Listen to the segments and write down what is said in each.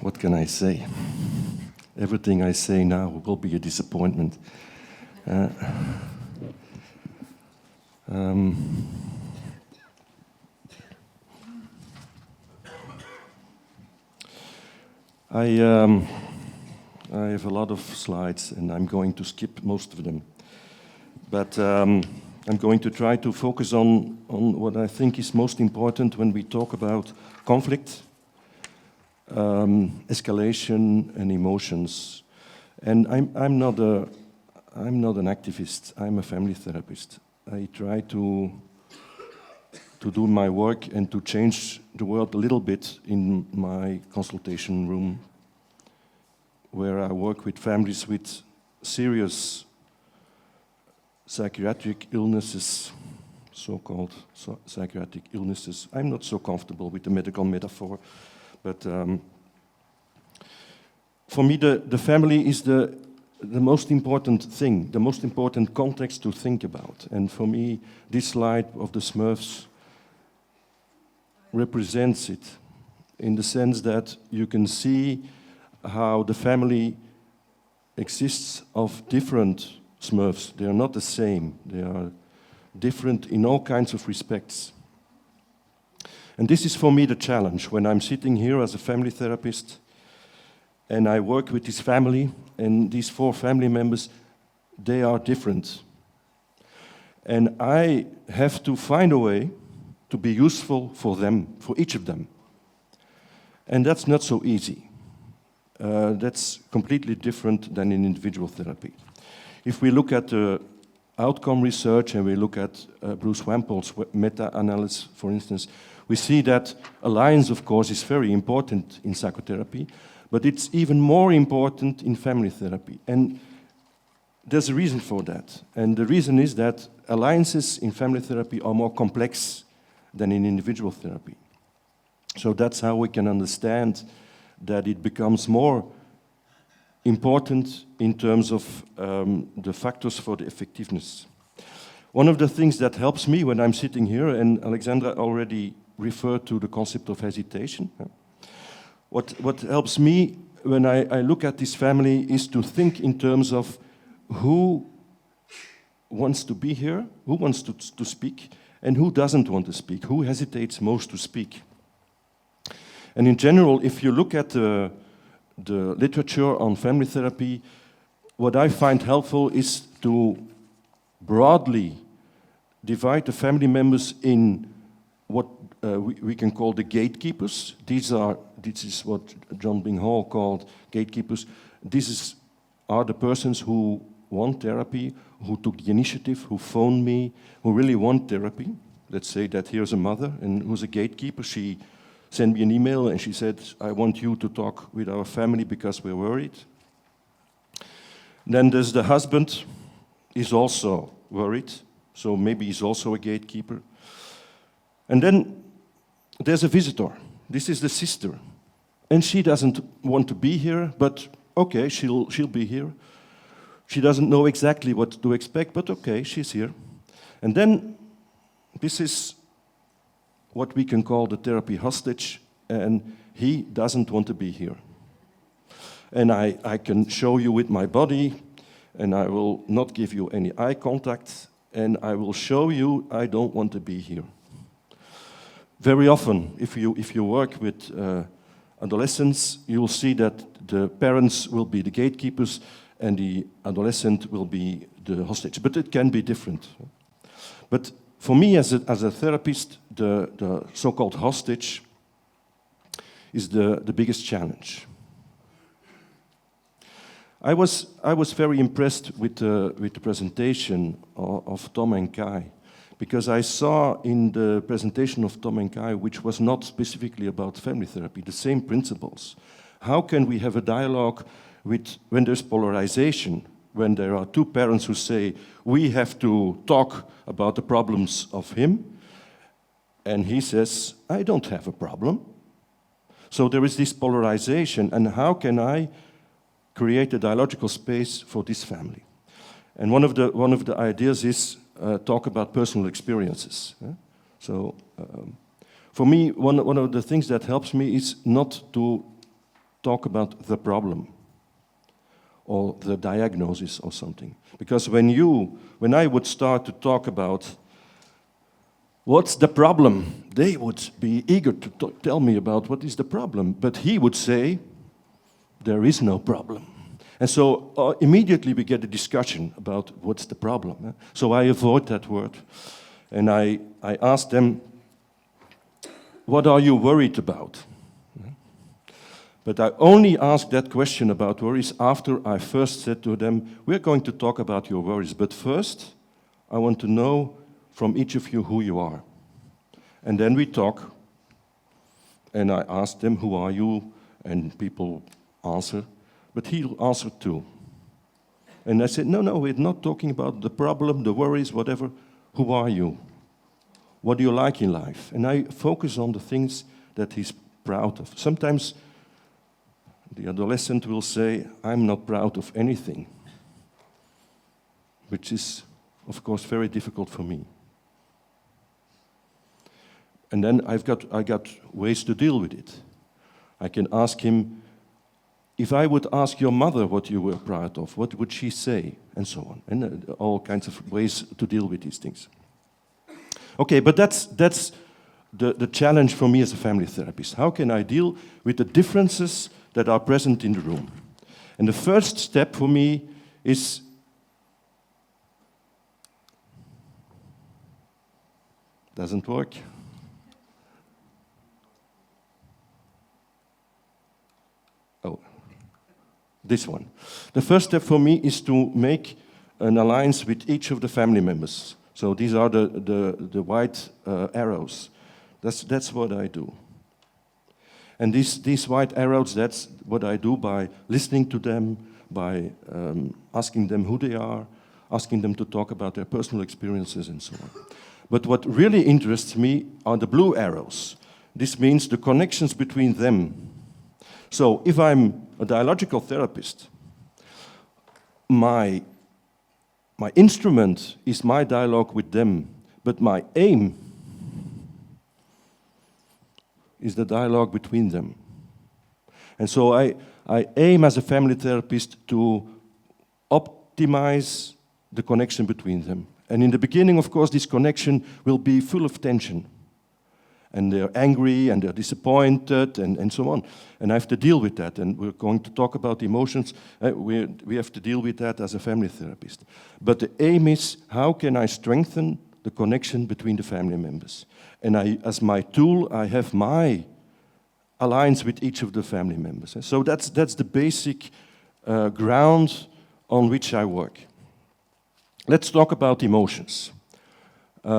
What can I say? Everything I say now will be a disappointment. I have a lot of slides, and I'm going to skip most of them. But I'm going to try to focus on what I think is most important when we talk about conflict, escalation, and emotions. And I'm not an activist. I'm a family therapist. I try to do my work and to change the world a little bit in my consultation room, where I work with families with serious psychiatric illnesses, so-called psychiatric illnesses. I'm not so comfortable with the medical metaphor, but for me the family is the most important thing, the most important context to think about. And for me, this slide of the Smurfs represents it, in the sense that you can see how the family exists of different Smurfs. They are not the same. They are different in all kinds of respects. And this is for me the challenge when I'm sitting here as a family therapist and I work with this family, and these 4 family members, they are different. And I have to find a way to be useful for them, for each of them. And that's not so easy. That's completely different than in individual therapy. If we look at the outcome research and we look at Bruce Wampel's meta-analysis, for instance, we see that alliance, of course, is very important in psychotherapy, but it's even more important in family therapy. And there's a reason for that. And the reason is that alliances in family therapy are more complex than in individual therapy. So that's how we can understand that it becomes more important in terms of the factors for the effectiveness. One of the things that helps me when I'm sitting here, and Alexandra already referred to the concept of hesitation. What helps me when I look at this family is to think in terms of who wants to be here, who wants to speak, and who doesn't want to speak, who hesitates most to speak. And in general, if you look at the literature on family therapy, what I find helpful is to broadly divide the family members in what we can call the gatekeepers. This is what John Bing Hall called gatekeepers. These are the persons who want therapy, who took the initiative, who phoned me, who really want therapy. Let's say that here's a mother and who's a gatekeeper. She sent me an email and she said, I want you to talk with our family because we're worried. Then there's the husband, he's also worried, so maybe he's also a gatekeeper. And then there's a visitor. This is the sister. And she doesn't want to be here, but okay, she'll be here. She doesn't know exactly what to expect, but okay, she's here. And then this is what we can call the therapy hostage, and he doesn't want to be here. And I can show you with my body, and I will not give you any eye contact, and I will show you I don't want to be here. Very often, if you work with adolescents, you will see that the parents will be the gatekeepers and the adolescent will be the hostage. But it can be different. But for me, as a therapist, the so-called hostage is the biggest challenge. I was very impressed with the presentation of Tom and Kai, because I saw in the presentation of Tom and Kai, which was not specifically about family therapy, the same principles. How can we have a dialogue when there's polarization, when there are 2 parents who say, we have to talk about the problems of him, and he says, I don't have a problem. So there is this polarization, and how can I create a dialogical space for this family? And one of the ideas is talk about personal experiences. So for me, one of the things that helps me is not to talk about the problem or the diagnosis or something. Because when I would start to talk about what's the problem, they would be eager to tell me about what is the problem. But he would say, there is no problem. And so immediately we get a discussion about what's the problem. So I avoid that word. And I ask them, what are you worried about? But I only ask that question about worries after I first said to them, we're going to talk about your worries, but first I want to know from each of you who you are. And then we talk, and I ask them, who are you? And people answer, but he'll answer too. And I said, no, we're not talking about the problem, the worries, whatever. Who are you? What do you like in life? And I focus on the things that he's proud of. Sometimes the adolescent will say, I'm not proud of anything, which is, of course, very difficult for me. And then I got ways to deal with it. I can ask him, if I would ask your mother what you were proud of, what would she say? And so on. And all kinds of ways to deal with these things. Okay, but that's the challenge for me as a family therapist. How can I deal with the differences that are present in the room? And the first step for me is doesn't work. Oh, this one. The first step for me is to make an alliance with each of the family members. So these are the white arrows. That's what I do. And these white arrows, that's what I do by listening to them, by asking them who they are, asking them to talk about their personal experiences and so on. But what really interests me are the blue arrows. This means the connections between them. So if I'm a dialogical therapist, my instrument is my dialogue with them, but my aim is the dialogue between them. And so I aim as a family therapist to optimize the connection between them. And in the beginning, of course, this connection will be full of tension. And they're angry and they're disappointed and so on. And I have to deal with that. And we're going to talk about emotions. We have to deal with that as a family therapist. But the aim is, how can I strengthen the connection between the family members? And as my tool, I have my alliance with each of the family members. So that's the basic ground on which I work. Let's talk about emotions. There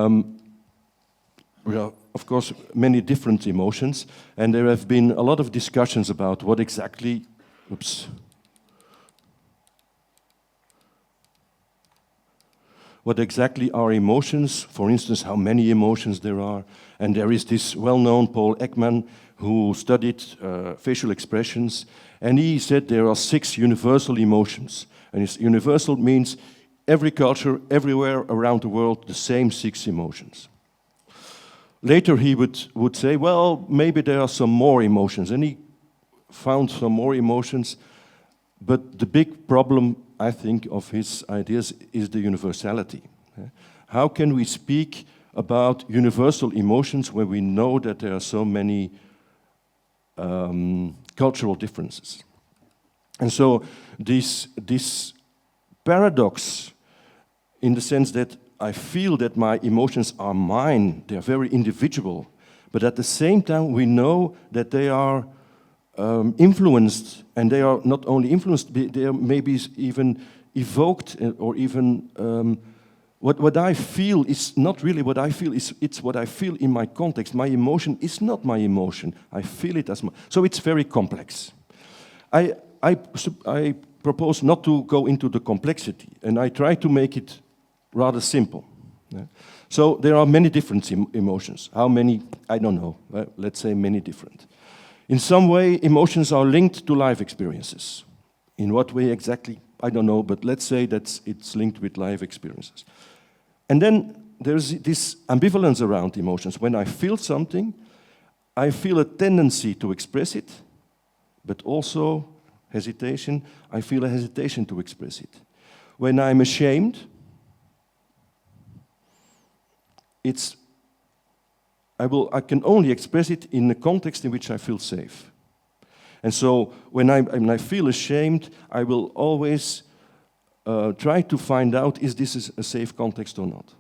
are, of course, many different emotions, and there have been a lot of discussions about what exactly are emotions, for instance, how many emotions there are. And there is this well-known Paul Ekman who studied facial expressions, and he said there are 6 universal emotions. And universal means every culture, everywhere around the world, the same 6 emotions. Later he would say, well, maybe there are some more emotions, and he found some more emotions, but the big problem, I think, of his ideas is the universality. How can we speak about universal emotions when we know that there are so many cultural differences? And so this paradox, in the sense that I feel that my emotions are mine, they're very individual, but at the same time we know that they are influenced, and they are not only influenced, they are maybe even evoked, or even what I feel is not really what I feel, it's what I feel in my context. My emotion is not my emotion, I feel it as my... So it's very complex. I propose not to go into the complexity, and I try to make it rather simple. So there are many different emotions. How many? I don't know. Let's say many different. In some way, emotions are linked to life experiences. In what way exactly? I don't know, but let's say that it's linked with life experiences. And then there's this ambivalence around emotions. When I feel something, I feel a tendency to express it, but also hesitation. I feel a hesitation to express it. When I'm ashamed, I can only express it in the context in which I feel safe. And so when I feel ashamed, I will always try to find out, is this a safe context or not?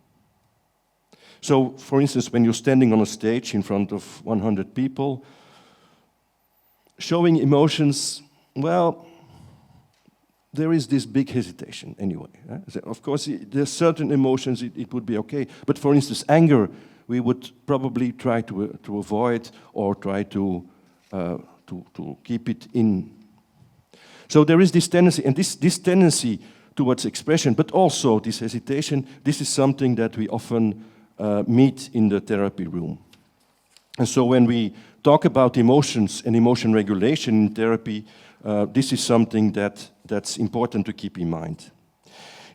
So, for instance, when you're standing on a stage in front of 100 people, showing emotions, well, there is this big hesitation anyway. Of course, there's certain emotions it would be okay. But for instance, anger, we would probably try to avoid or try to keep it in. So there is this tendency, and this tendency towards expression, but also this hesitation, this is something that we often meet in the therapy room. And so when we talk about emotions and emotion regulation in therapy, this is something that's important to keep in mind.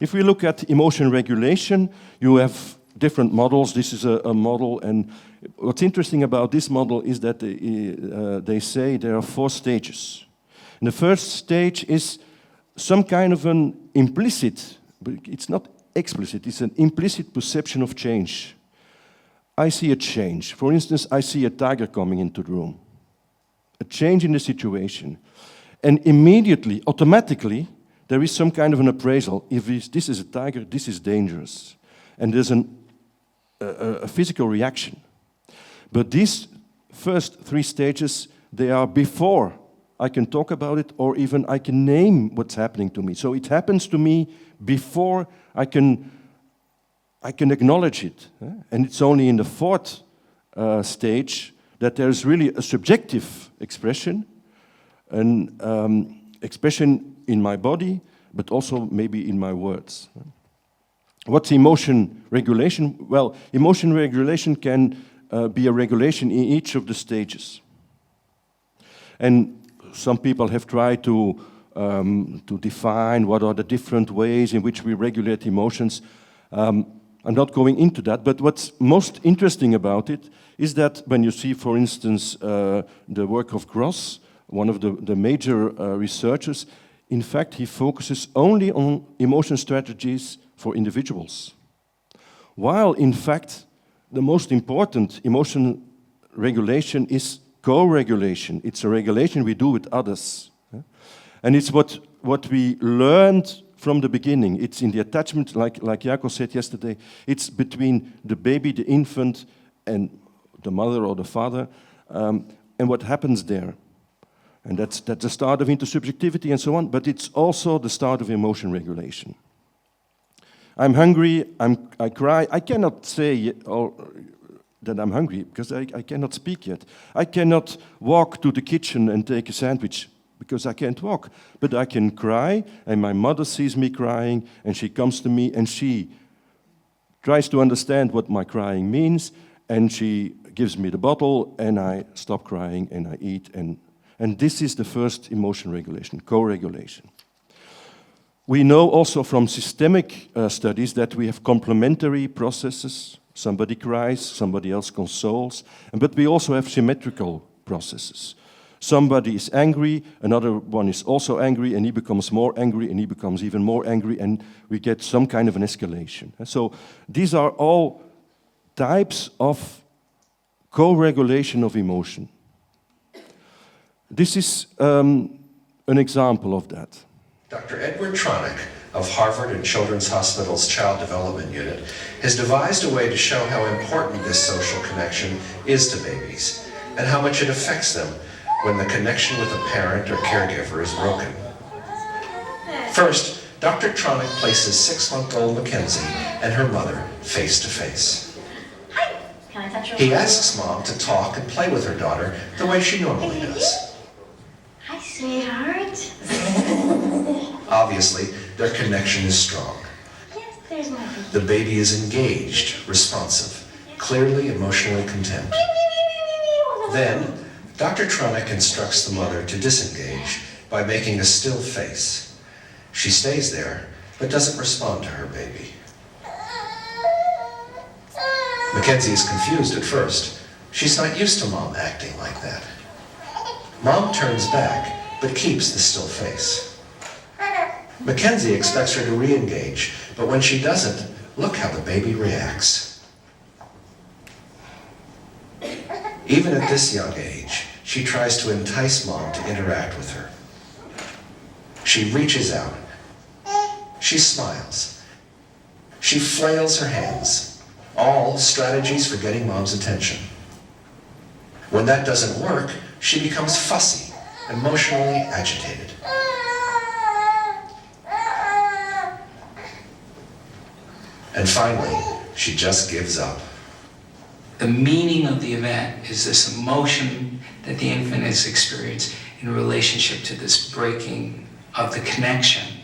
If we look at emotion regulation, you have different models. This is a model, and what's interesting about this model is that they say there are 4 stages. And the first stage is some kind of an implicit, but it's not explicit, it's an implicit perception of change. I see a change. For instance, I see a tiger coming into the room. A change in the situation. And immediately, automatically, there is some kind of an appraisal. If this is a tiger, this is dangerous. And there's a physical reaction. But these first 3 stages, they are before I can talk about it, or even I can name what's happening to me. So it happens to me before I can acknowledge it. And it's only in the 4th stage that there's really a subjective expression, an expression in my body, but also maybe in my words. What's emotion regulation? Well, emotion regulation can be a regulation in each of the stages. And some people have tried to define what are the different ways in which we regulate emotions. I'm not going into that, but what's most interesting about it is that when you see, for instance, the work of Gross, one of the major researchers, in fact, he focuses only on emotion strategies for individuals. While, in fact, the most important emotion regulation is co-regulation. It's a regulation we do with others. And it's what we learned from the beginning. It's in the attachment, like Jaco said yesterday, it's between the baby, the infant, and the mother or the father, and what happens there. And that's the start of intersubjectivity and so on, but it's also the start of emotion regulation. I'm hungry, I cry, I cannot say that I'm hungry because I cannot speak yet. I cannot walk to the kitchen and take a sandwich because I can't walk. But I can cry, and my mother sees me crying, and she comes to me, and she tries to understand what my crying means, and she gives me the bottle, and I stop crying, and I eat. And this is the first emotion regulation, co-regulation. We know also from systemic studies that we have complementary processes. Somebody cries, somebody else consoles, but we also have symmetrical processes. Somebody is angry, another one is also angry, and he becomes more angry, and he becomes even more angry, and we get some kind of an escalation. So these are all types of co-regulation of emotion. This is an example of that. Dr. Edward Tronick of Harvard and Children's Hospital's Child Development Unit has devised a way to show how important this social connection is to babies and how much it affects them when the connection with a parent or caregiver is broken. First, Dr. Tronick places 6-month-old Mackenzie and her mother face to face. Hi, can I touch your He asks Mom to talk and play with her daughter the way she normally does. Hi, sweetheart. Obviously, their connection is strong. Yes, there's my baby. The baby is engaged, responsive, clearly emotionally content. Then, Dr. Tronick instructs the mother to disengage by making a still face. She stays there, but doesn't respond to her baby. Mackenzie is confused at first. She's not used to Mom acting like that. Mom turns back but keeps the still face. Mackenzie expects her to re-engage, but when she doesn't, look how the baby reacts. Even at this young age, she tries to entice Mom to interact with her. She reaches out. She smiles. She flails her hands. All strategies for getting Mom's attention. When that doesn't work, she becomes fussy, emotionally agitated. And finally, she just gives up. The meaning of the event is this emotion that the infant is experiencing in relationship to this breaking of the connection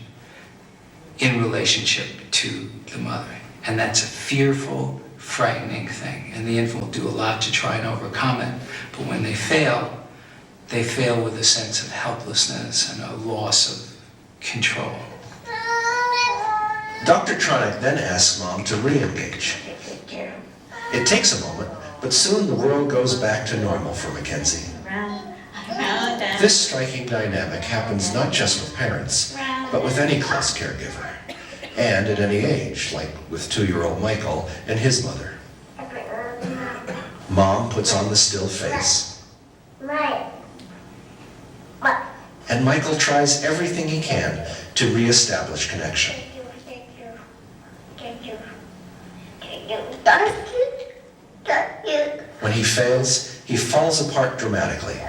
in relationship to the mother. And that's a fearful, frightening thing. And the infant will do a lot to try and overcome it. But when they fail with a sense of helplessness and a loss of control. Dr. Tronick then asks Mom to re-engage. It takes a moment, but soon the world goes back to normal for Mackenzie. This striking dynamic happens not just with parents, but with any close caregiver, and at any age, like with 2-year-old Michael and his mother. Mom puts on the still face, and Michael tries everything he can to re-establish connection. When he fails, he falls apart dramatically,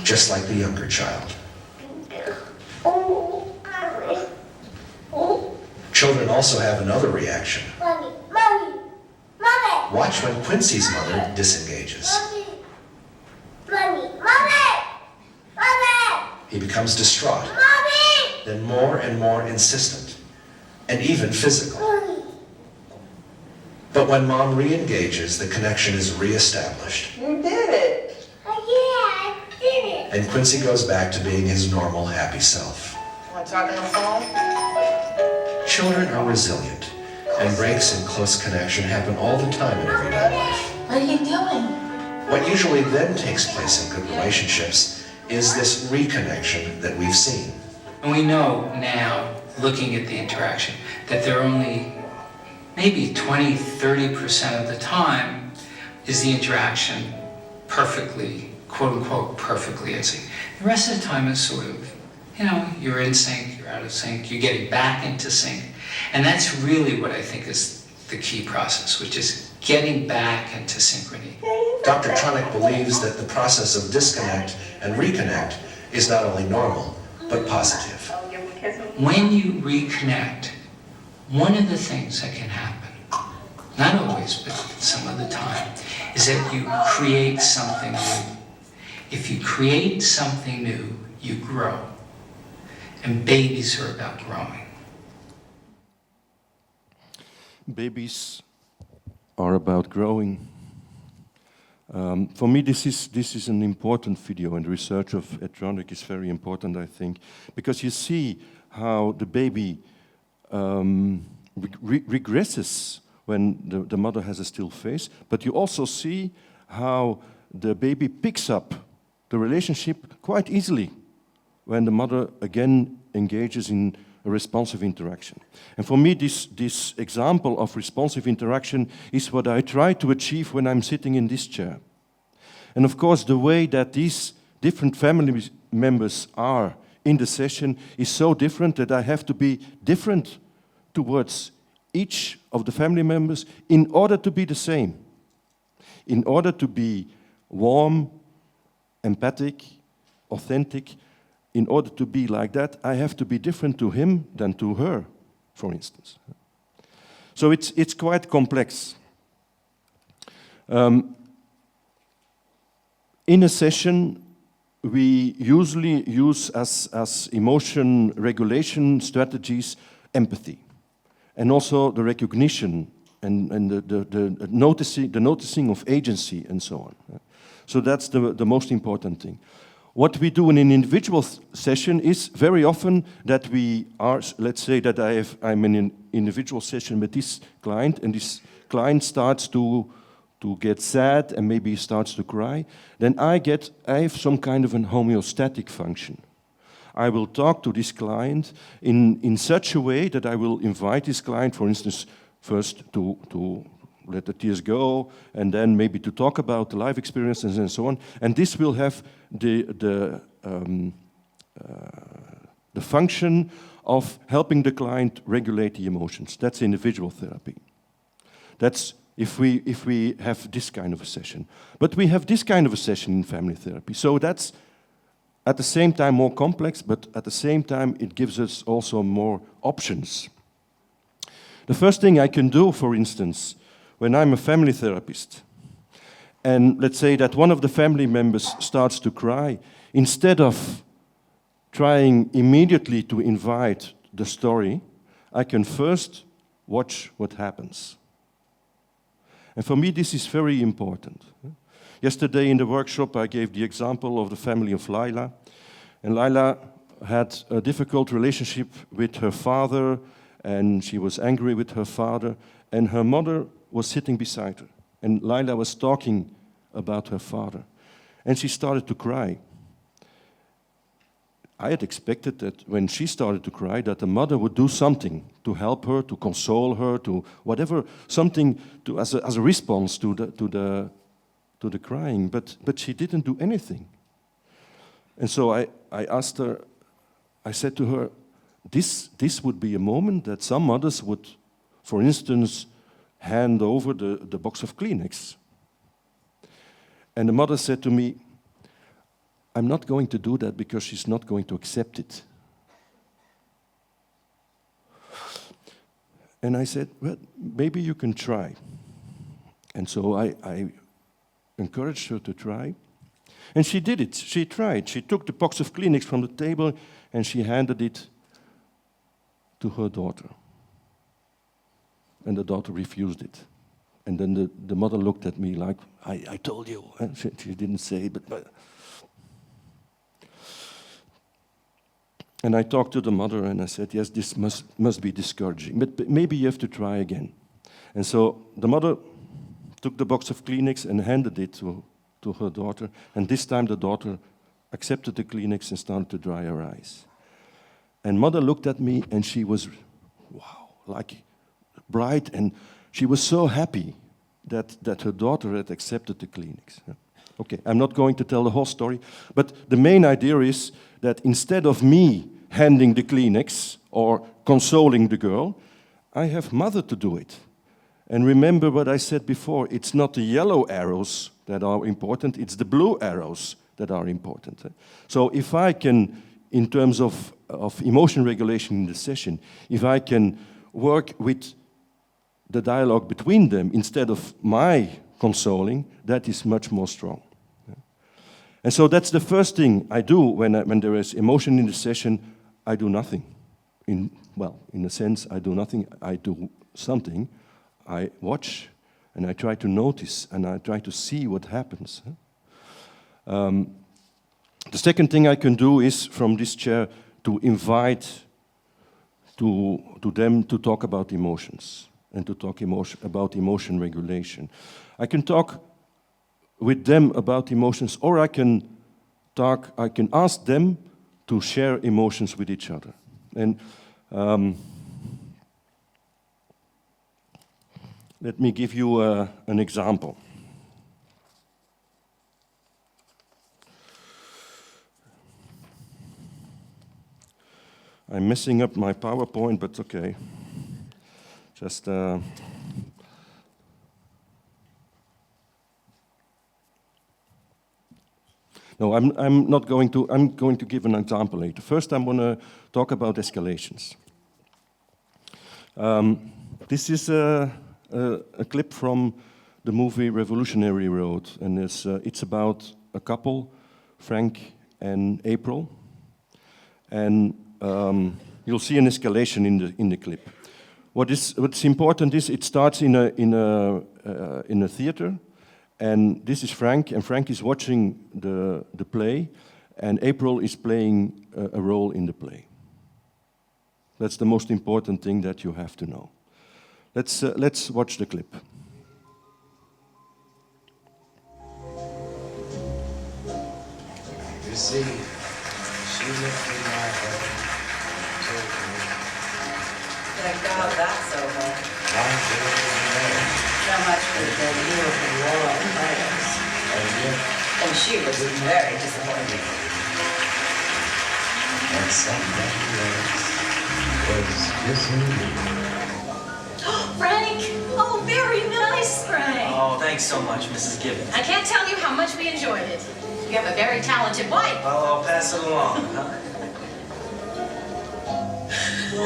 just like the younger child. Children also have another reaction. Watch when Quincy's mother disengages. He becomes distraught, then more and more insistent, and even physical. But when Mom re-engages, the connection is re-established. You did it. Oh, yeah, I did it. And Quincy goes back to being his normal, happy self. Want to talk on the phone? Children are resilient, and breaks in close connection happen all the time in everyday life. What are you doing? What usually then takes place in good relationships is this reconnection that we've seen. And we know now, looking at the interaction, that there are only maybe 20, 30% of the time is the interaction perfectly, quote unquote, perfectly in sync. The rest of the time is sort of, you're in sync, you're out of sync, you're getting back into sync. And that's really what I think is the key process, which is getting back into synchrony. Dr. Tronick believes that the process of disconnect and reconnect is not only normal, but positive. When you reconnect, one of the things that can happen, not always, but some of the time, is that you create something new. If you create something new, you grow. And babies are about growing. Babies are about growing. For me, this is an important video, and the research of Tronick is very important, I think, because you see how the baby regresses when the mother has a still face, but you also see how the baby picks up the relationship quite easily when the mother again engages in a responsive interaction. And for me, this example of responsive interaction is what I try to achieve when I'm sitting in this chair. And of course, the way that these different family members are in the session is so different that I have to be different towards each of the family members in order to be the same, in order to be warm, empathic, authentic. In order to be like that, I have to be different to him than to her, for instance. So it's quite complex. In a session, we usually use as emotion regulation strategies empathy, and also the recognition and the noticing of agency and so on. So that's the most important thing. What we do in an individual session is very often that we are, let's say that I'm in an individual session with this client, and this client starts to get sad and maybe starts to cry, then I have some kind of an homeostatic function. I will talk to this client in such a way that I will invite this client, for instance, first to let the tears go, and then maybe to talk about the life experiences and so on. And this will have the function of helping the client regulate the emotions. That's individual therapy. That's if we have this kind of a session. But we have this kind of a session in family therapy. So that's at the same time more complex, but at the same time it gives us also more options. The first thing I can do, for instance, when I'm a family therapist, and let's say that one of the family members starts to cry, instead of trying immediately to invite the story, I can first watch what happens. And for me, this is very important. Yesterday in the workshop, I gave the example of the family of Laila. And Laila had a difficult relationship with her father, and she was angry with her father, and her mother was sitting beside her. And Laila was talking about her father. And she started to cry. I had expected that when she started to cry, that the mother would do something to help her, to console her, to whatever, something to, as a response to the crying. But she didn't do anything. And so I asked her, I said to her, this would be a moment that some mothers would, for instance, hand over the box of Kleenex. And the mother said to me, I'm not going to do that because she's not going to accept it. And I said, well, maybe you can try. And so I encouraged her to try. And she did it. She tried. She took the box of Kleenex from the table and she handed it to her daughter. And the daughter refused it. And then the mother looked at me like, I told you. And she didn't say it, but and I talked to the mother and I said, yes, this must be discouraging, but maybe you have to try again. And so the mother took the box of Kleenex and handed it to her daughter. And this time the daughter accepted the Kleenex and started to dry her eyes. And mother looked at me and she was, wow, like bright, and she was so happy that her daughter had accepted the Kleenex. Okay, I'm not going to tell the whole story, but the main idea is that instead of me handing the Kleenex or consoling the girl, I have mother to do it. And remember what I said before, it's not the yellow arrows that are important, it's the blue arrows that are important. So if I can, in terms of emotion regulation in the session, if I can work with the dialogue between them instead of my consoling, that is much more strong. And so that's the first thing I do when there is emotion in the session. I do nothing. In a sense, I do nothing. I do something. I watch, and I try to notice, and I try to see what happens. The second thing I can do is, from this chair, to invite to them to talk about emotions and to talk about emotion regulation. I can talk with them about emotions, or I can ask them to share emotions with each other. And let me give you an example. I'm messing up my PowerPoint, but okay. Just no, I'm not going to. I'm going to give an example later. First, I'm going to talk about escalations. This is a clip from the movie Revolutionary Road, and it's about a couple, Frank and April, and you'll see an escalation in the clip. What's important is it starts in a theater. And this is Frank, and Frank is watching the play, and April is playing a role in the play. That's the most important thing that you have to know. Let's watch the clip. You see, Thank God that's over. So much for the beautiful royal players. And she was very disappointed. And somebody else was kissing me. Frank! Oh, very nice, Frank. Oh, thanks so much, Mrs. Gibbons. I can't tell you how much we enjoyed it. You have a very talented wife. I'll pass it along. Huh?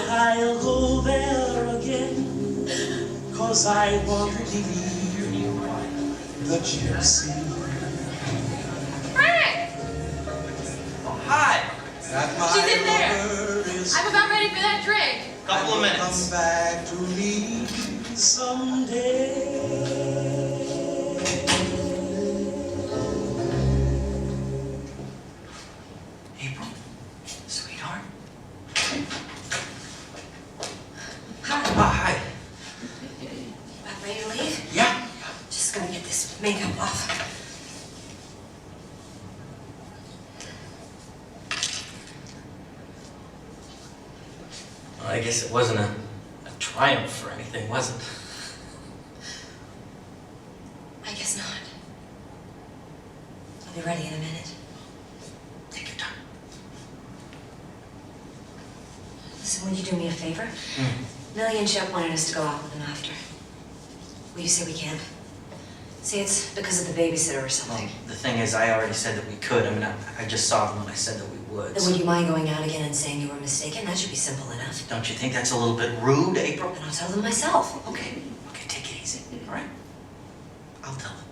I'll go there again, 'cause I want to leave the gypsy. Frank! Oh, hi. She's in there. I'm about ready for that drink. Couple of minutes. Come back to me someday. April, sweetheart. Hi. Hi. About ready to leave? Yeah. Just gonna get this makeup off. Well, I guess it wasn't a triumph or anything, was it? I guess not. I'll be ready in a minute. Take your time. Listen, will you do me a favor? Millie and Shep wanted us to go out with them after. Will you say we can't? Say it's because of the babysitter or Well, something. the thing is, I already said that we could. I mean, I just saw them when I said that we would. Then would you mind going out again and saying you were mistaken? That should be simple enough. Don't you think that's a little bit rude, April? And I'll tell them myself. Okay, take it easy, all right? I'll tell them.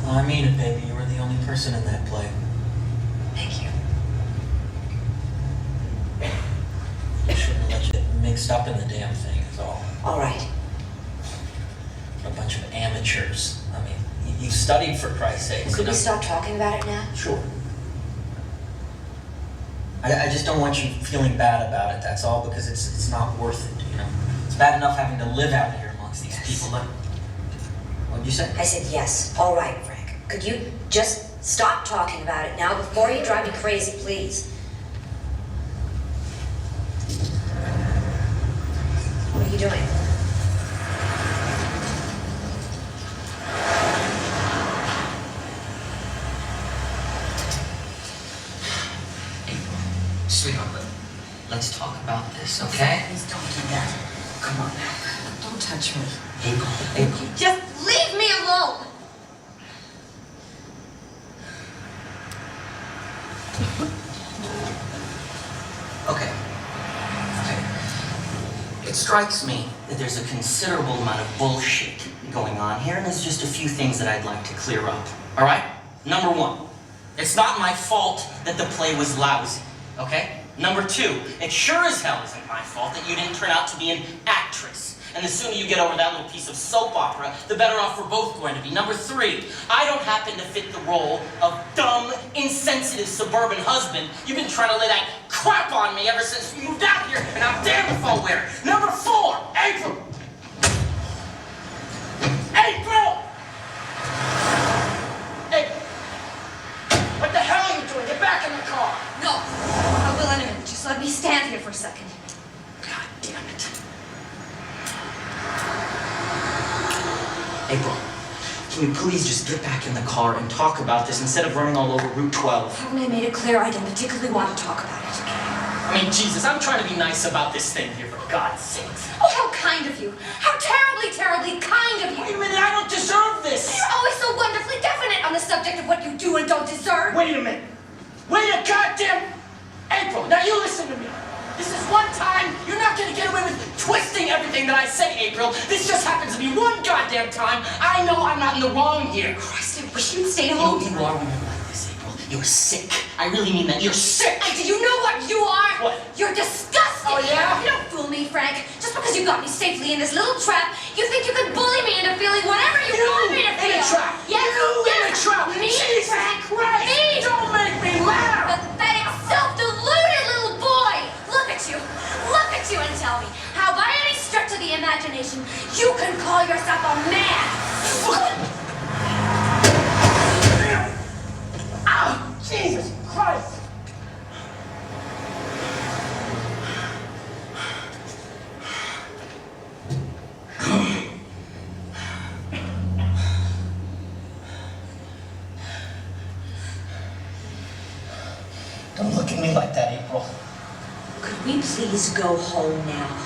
Well, I mean it, baby. You were the only person in that play. Thank you. I shouldn't have let you get mixed up in the damn thing, is all. All right. A bunch of amateurs. I mean, you studied for Christ's sake. Could we stop talking about it now? Sure. I just don't want you feeling bad about it, that's all, because it's not worth it, you know? It's bad enough having to live out here amongst these people, but... What'd you say? I said yes. All right, Frank. Could you just stop talking about it now before you drive me crazy, please? What are you doing? Sweetheart, let's talk about this, okay? Please don't do that. Come on now. Don't touch me. April. Just leave me alone! Okay. It strikes me that there's a considerable amount of bullshit going on here, and there's just a few things that I'd like to clear up. All right? Number one, it's not my fault that the play was lousy, okay? Number two, it sure as hell isn't my fault that you didn't turn out to be an actress. And the sooner you get over that little piece of soap opera, the better off we're both going to be. Number three, I don't happen to fit the role of dumb, insensitive suburban husband. You've been trying to lay that crap on me ever since we moved out here, and I'm damned if I'll wear it. Number four, April. April! April! What the hell are you doing? Get back in the car! No, I will in a minute. Just let me stand here for a second. God damn it. April, can you please just get back in the car and talk about this instead of running all over Route 12? Haven't I made it clear I don't particularly want to talk about it? I mean, Jesus, I'm trying to be nice about this thing here, for God's sakes. Oh, how kind of you. How terribly, terribly kind of you. Wait a minute, I don't deserve this. You're always so wonderfully definite on the subject of what you do and don't deserve. Wait a minute. Wait a goddamn... April, now you listen to me. This is one time. You're not gonna get away with twisting everything that I say, April. This just happens to be one goddamn time. I know I'm not in the wrong here. Christ, I wish you'd stayed home. You are when you're like this, April. You're sick. I really mean that. You're sick. Do you know what you are? What? You're disgusting. Oh, yeah? You don't fool me, Frank. Just because you got me safely in this little trap, you think you can bully me into feeling whatever you want me to feel. In a trap. Yes, You in a yes. trap. Me, Jesus Frank. Christ. Me. Don't make me laugh. Pathetic, self-deluded little boy. Look at you. Look at you and tell me how by any stretch of the imagination you can call yourself a man. Ow! Jesus Christ! Don't look at me like that, April. Could we please go home now?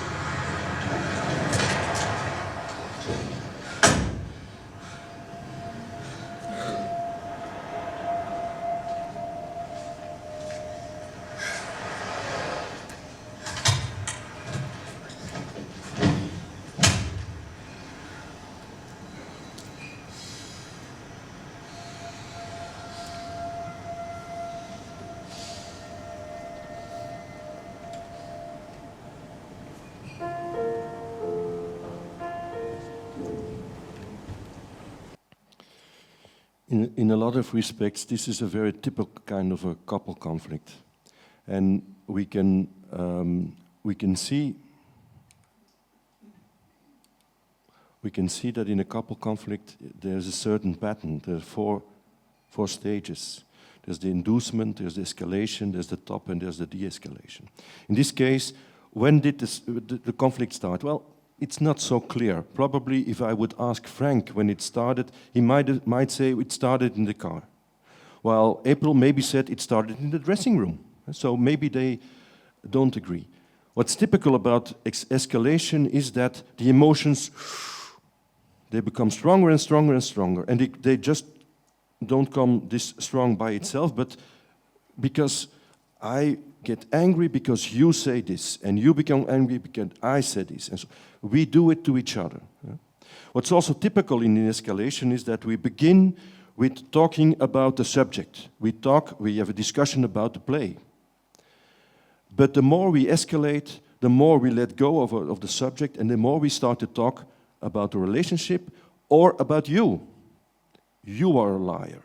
In a lot of respects, this is a very typical kind of a couple conflict, and we can see that in a couple conflict there's a certain pattern. There are four stages. There's the inducement, there's the escalation, there's the top, and there's the de-escalation. In this case, when did the conflict start? Well, it's not so clear. Probably if I would ask Frank when it started, he might say it started in the car. While April maybe said it started in the dressing room. So maybe they don't agree. What's typical about escalation is that the emotions, they become stronger and stronger and stronger. And they just don't come this strong by itself, but because I get angry because you say this, and you become angry because I said this. And so we do it to each other. What's also typical in escalation is that we begin with talking about the subject. We have a discussion about the play. But the more we escalate, the more we let go of the subject, and the more we start to talk about the relationship or about you. You are a liar.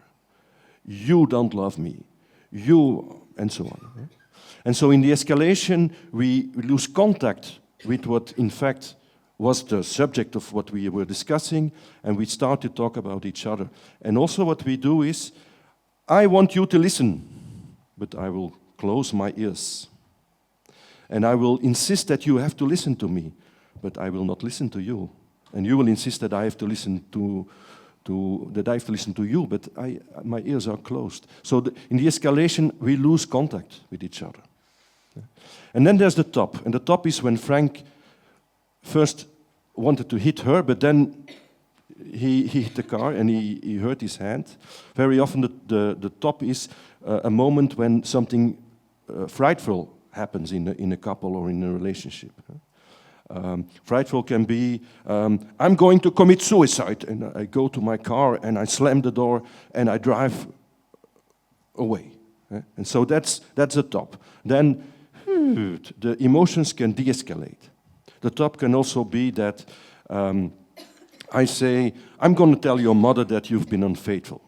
You don't love me. You, and so on. And so in the escalation, we lose contact with what, in fact, was the subject of what we were discussing, and we start to talk about each other. And also what we do is, I want you to listen, but I will close my ears. And I will insist that you have to listen to me, but I will not listen to you. And you will insist that I have to listen to you, but my ears are closed. So in the escalation, we lose contact with each other. And then there's the top. And the top is when Frank first wanted to hit her, but then he hit the car and he hurt his hand. Very often the top is a moment when something frightful happens in a couple or in a relationship. Frightful can be, I'm going to commit suicide, and I go to my car and I slam the door and I drive away. And so that's the top. Then the emotions can de-escalate. The top can also be that I say, I'm going to tell your mother that you've been unfaithful.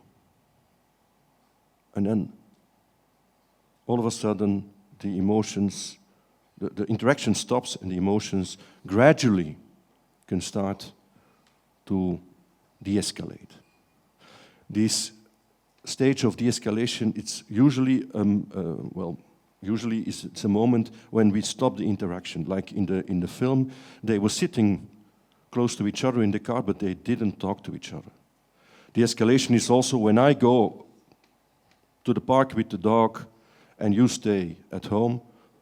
And then all of a sudden the emotions, the interaction stops, and the emotions gradually can start to de-escalate. This stage of de-escalation, it's usually, it's a moment when we stop the interaction. Like in the film, they were sitting close to each other in the car, but they didn't talk to each other. De-escalation is also when I go to the park with the dog and you stay at home,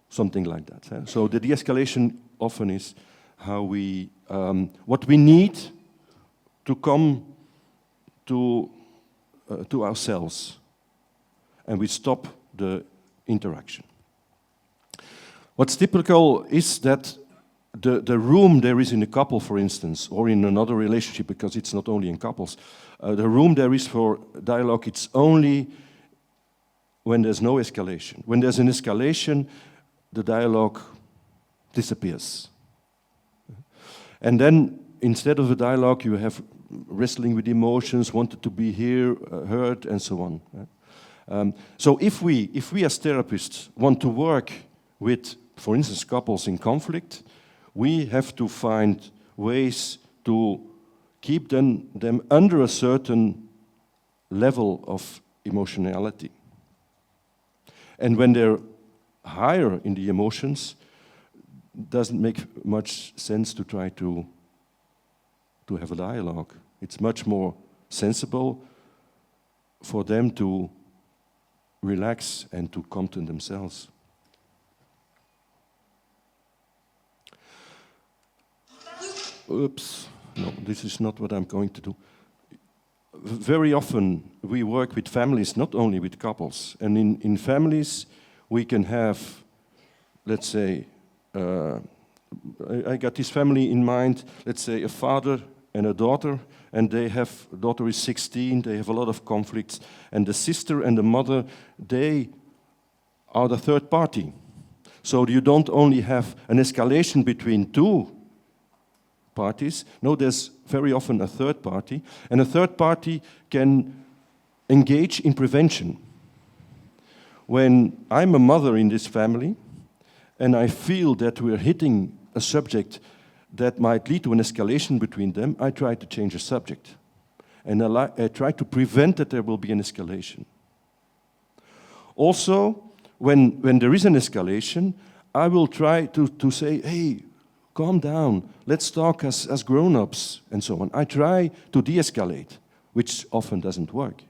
something like that. So the de-escalation often is how we, what we need to come to ourselves, and we stop the interaction. What's typical is that the room there is in a couple, for instance, or in another relationship, because it's not only in couples, the room there is for dialogue, it's only when there's no escalation. When there's an escalation, the dialogue disappears. And then, instead of a dialogue, you have wrestling with emotions, wanted to be heard, and so on. So if we as therapists want to work with, for instance, couples in conflict, we have to find ways to keep them under a certain level of emotionality. And when they're higher in the emotions, doesn't make much sense to try to have a dialogue. It's much more sensible for them to relax and to come to themselves. Oops, no, this is not what I'm going to do. Very often we work with families, not only with couples. And in families we can have, let's say, I got this family in mind, let's say a father and a daughter, and the daughter is 16, they have a lot of conflicts, and the sister and the mother, they are the third party. So you don't only have an escalation between two parties, no, there's very often a third party, and a third party can engage in prevention. When I'm a mother in this family, and I feel that we're hitting a subject that might lead to an escalation between them, I try to change the subject. And I try to prevent that there will be an escalation. Also, when there is an escalation, I will try to say, hey, calm down, let's talk as grown-ups, and so on. I try to de-escalate, which often doesn't work.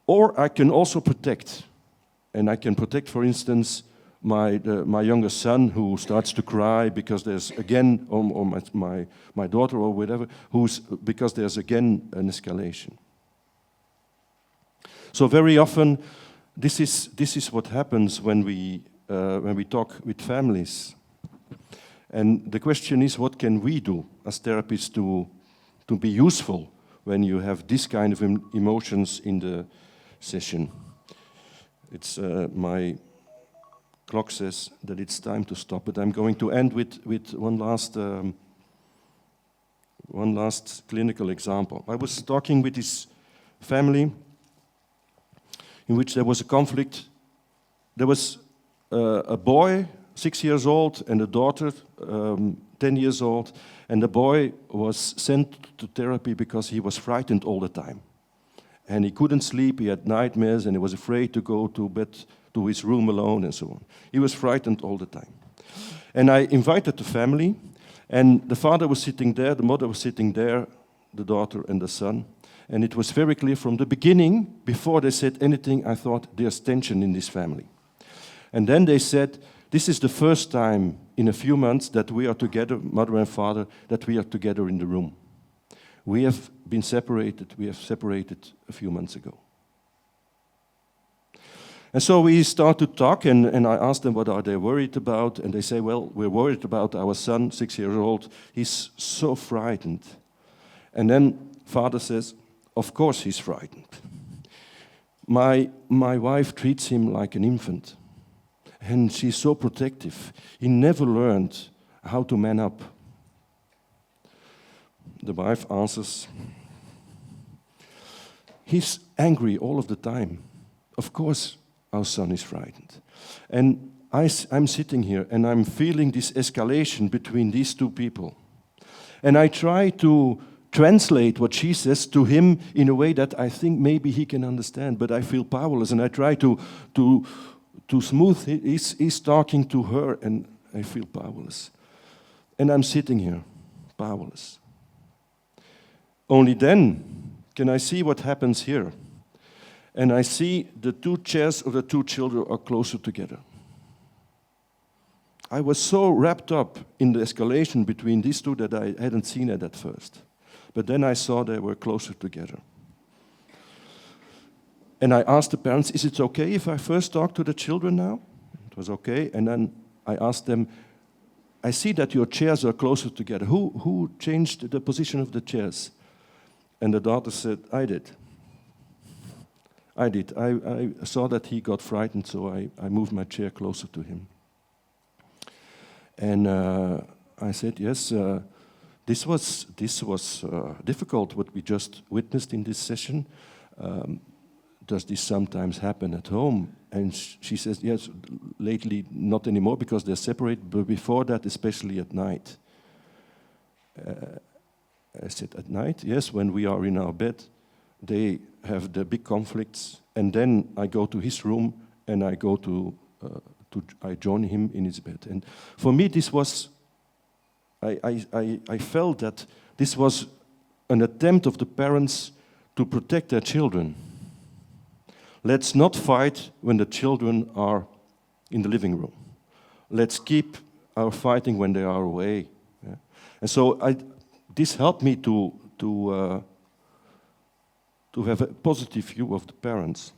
Or I can also protect. And I can protect, for instance, my younger son who starts to cry because there's again, or my daughter or whatever, because there's again an escalation. So very often, this is what happens when we talk with families. And the question is, what can we do as therapists to be useful when you have this kind of emotions in the session? It's my clock says that it's time to stop, but I'm going to end with one last clinical example. I was talking with this family in which there was a conflict. There was a boy, 6 years old, and a daughter, 10 years old, and the boy was sent to therapy because he was frightened all the time. And he couldn't sleep, he had nightmares, and he was afraid to go to bed, to his room alone, and so on. He was frightened all the time. And I invited the family, and the father was sitting there, the mother was sitting there, the daughter and the son. And it was very clear from the beginning, before they said anything, I thought there's tension in this family. And then they said, this is the first time in a few months that we are together, mother and father, that we are together in the room. We have been separated, we have separated a few months ago. And so we start to talk, and I ask them what are they worried about, and they say, well, we're worried about our son, 6 years old. He's so frightened. And then father says, of course he's frightened. My wife treats him like an infant, and she's so protective. He never learned how to man up. The wife answers, he's angry all of the time. Of course, our son is frightened. And I'm sitting here and I'm feeling this escalation between these two people. And I try to translate what she says to him in a way that I think maybe he can understand, but I feel powerless, and I try to smooth it. He's talking to her and I feel powerless. And I'm sitting here, powerless. Only then can I see what happens here. And I see the two chairs of the two children are closer together. I was so wrapped up in the escalation between these two that I hadn't seen it at first. But then I saw they were closer together. And I asked the parents, is it okay if I first talk to the children now? It was okay. And then I asked them, I see that your chairs are closer together. Who changed the position of the chairs? And the daughter said, I did. I did. I saw that he got frightened, so I moved my chair closer to him. And I said, yes, this was difficult, what we just witnessed in this session. Does this sometimes happen at home? And she says, yes, lately not anymore because they're separate, but before that, especially at night. I said, at night? Yes, when we are in our bed, they have the big conflicts, and then I go to his room and I go I join him in his bed. And for me, this was, I felt that this was an attempt of the parents to protect their children. Let's not fight when the children are in the living room. Let's keep our fighting when they are away. Yeah? And so this helped me to have a positive view of the parents.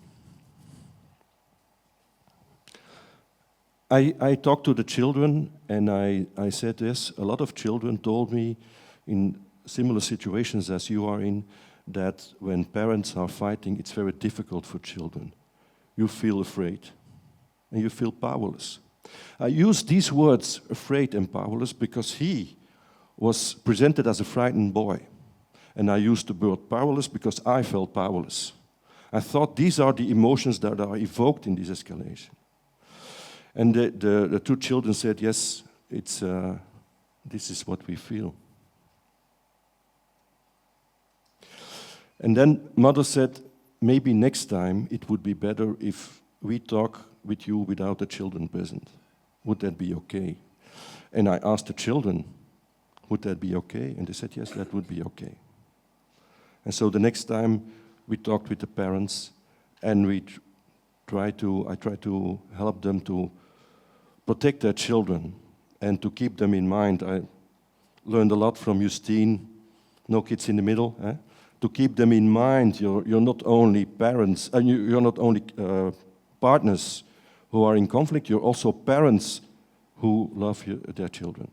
I talked to the children, and I said, yes, a lot of children told me in similar situations as you are in, that when parents are fighting, it's very difficult for children. You feel afraid, and you feel powerless. I use these words, afraid and powerless, because he was presented as a frightened boy. And I used the word powerless because I felt powerless. I thought these are the emotions that are evoked in this escalation. And the two children said, yes, this is what we feel. And then mother said, maybe next time it would be better if we talk with you without the children present. Would that be okay? And I asked the children, would that be okay? And they said, yes, that would be okay. And so the next time we talked with the parents, and I tried to help them to protect their children and to keep them in mind. I learned a lot from Justine, no kids in the middle. To keep them in mind, you're not only parents, and you're not only partners who are in conflict, you're also parents who love their children.